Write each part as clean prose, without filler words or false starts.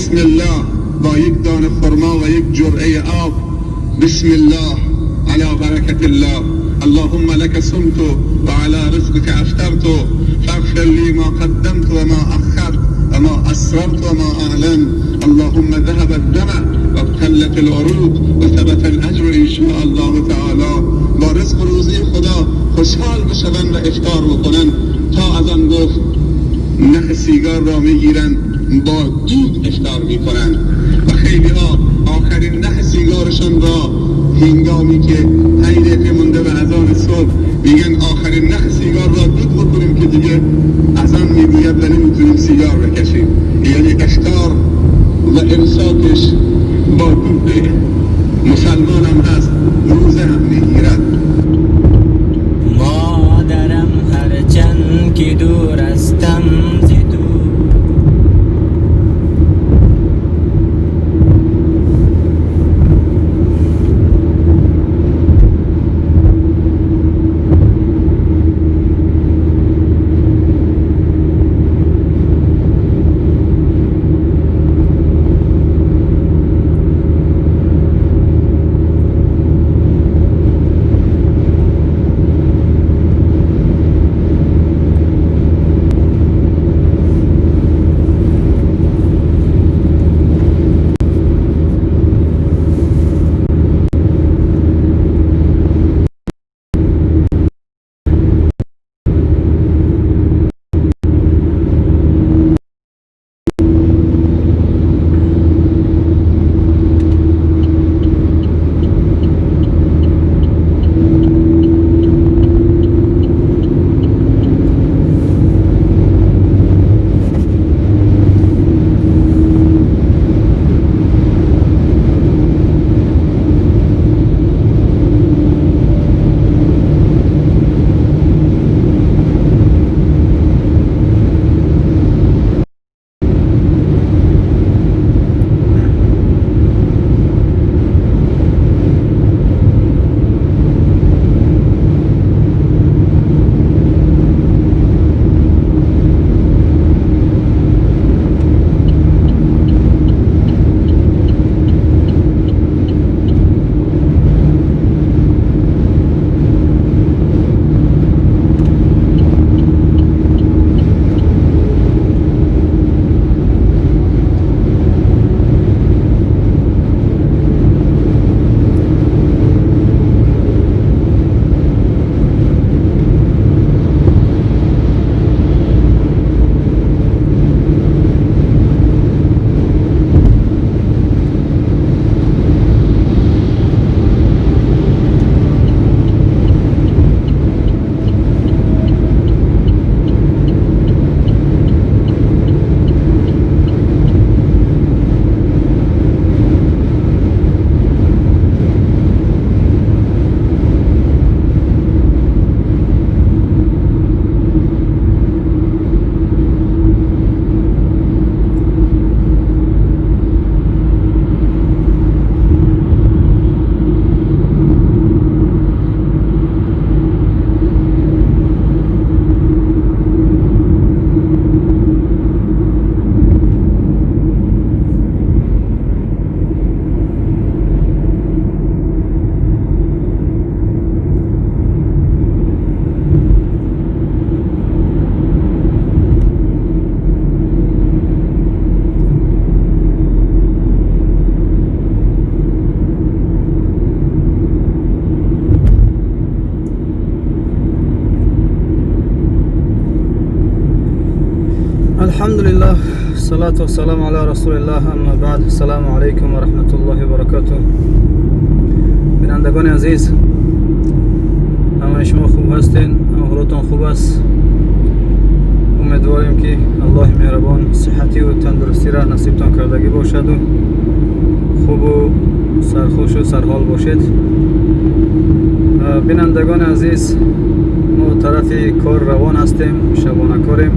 بسم الله با یک دانه خرما و یک جرعه آب. بسم الله على برکت الله. اللهم لك صمت وعلى رزقك افطرت فاغفر لي ما قدمت وما اخرت وما اسررت وما اعلنت. اللهم ذهب الدمع وابتلت العروق وثبت الاجر ان شاء الله تعالی. با رزق و روزی خدا خوشحال بشوند و افطار بکنند. تا از آن گفت نخ سیگار را میگیرند با دود افطار میکنند و خیلی ها آخرین نخ سیگارشان را هنگامی که 5 دقیقه مونده به اذان صبح میگن آخرین نخ سیگار را دود بکنیم که دیگه اذان میگوید و نمیتونیم سیگار بکشیم. یعنی افطار و امساکش با دود. مسلمان هم هست روزه هم میگیرد. مادرم هرچند که دور استم ز تو، الحمد لله الصلاة والسلام على رسول الله. اما بعد، السلام علیکم و رحمت الله و برکاته. بینندگان عزیز، همه شما خوب هستین؟ حالتان خوب است؟ امیدواریم که الله مهربان صحتی و تندرستی را نصیبتان کردگی باشد و خوب و سرخوش و سرحال باشید. بینندگان عزیز، ما طرف کار روان هستیم، شبانه کاریم.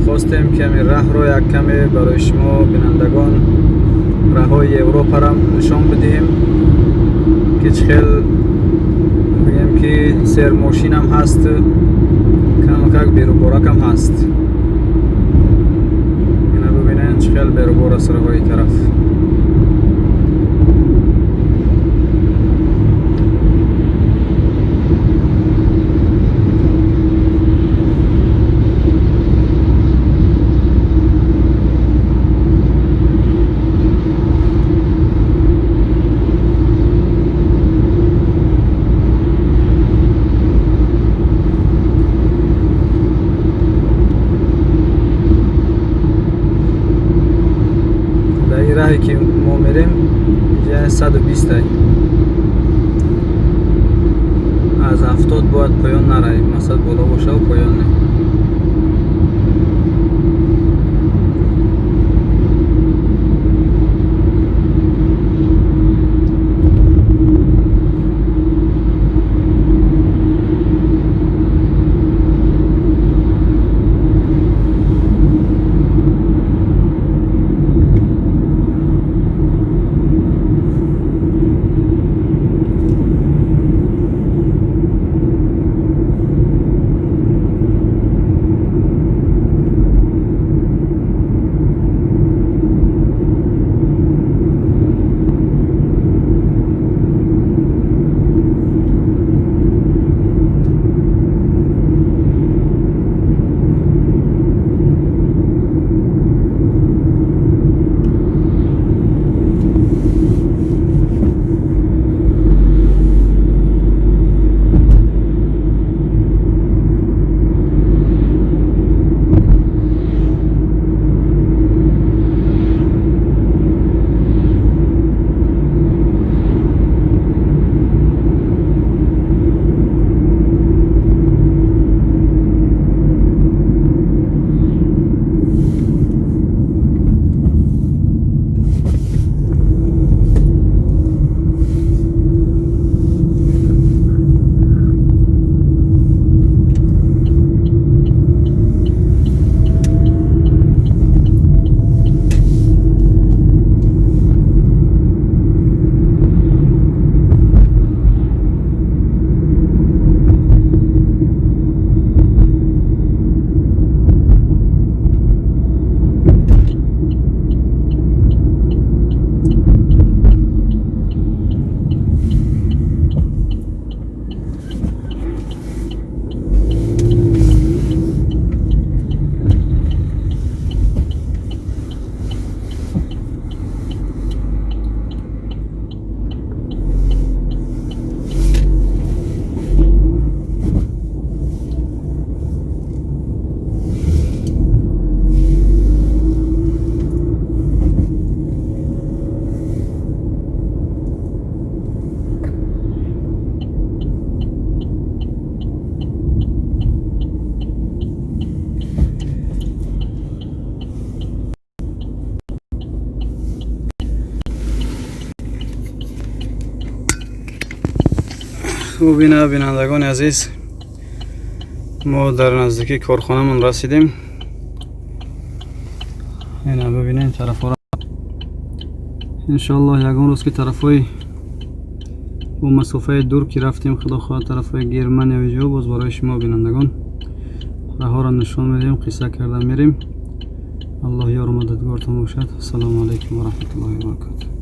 خواستیم که همین راه رو یک کمی برای شما بینندگان راههای اروپا را نشان بدهیم که چخیل بگیم که سیر ماشین هم هست، کم بیرو بارک هم هست. اینا ببینین چخیل خیلی بیروبار است راه این طرف. راهی که ما میریم جای 120 است. از 70 باید پایان نرویم، مثلا بالا باشه و پایان نه. خوب بینندگان عزیز، ما در نزدیکی کارخانه من رسیدیم. اینا ببینید طرف ها. انشالله یگان روز که طرف های با مسافه دور که رفتیم، خدا خواهد طرف های گرمن یا جو باز برای شما بینندگان راه ها را نشان میدیم، قصه کرده میریم. الله یار و مددگارتان باشد. السلام علیکم و رحمت الله و برکاته.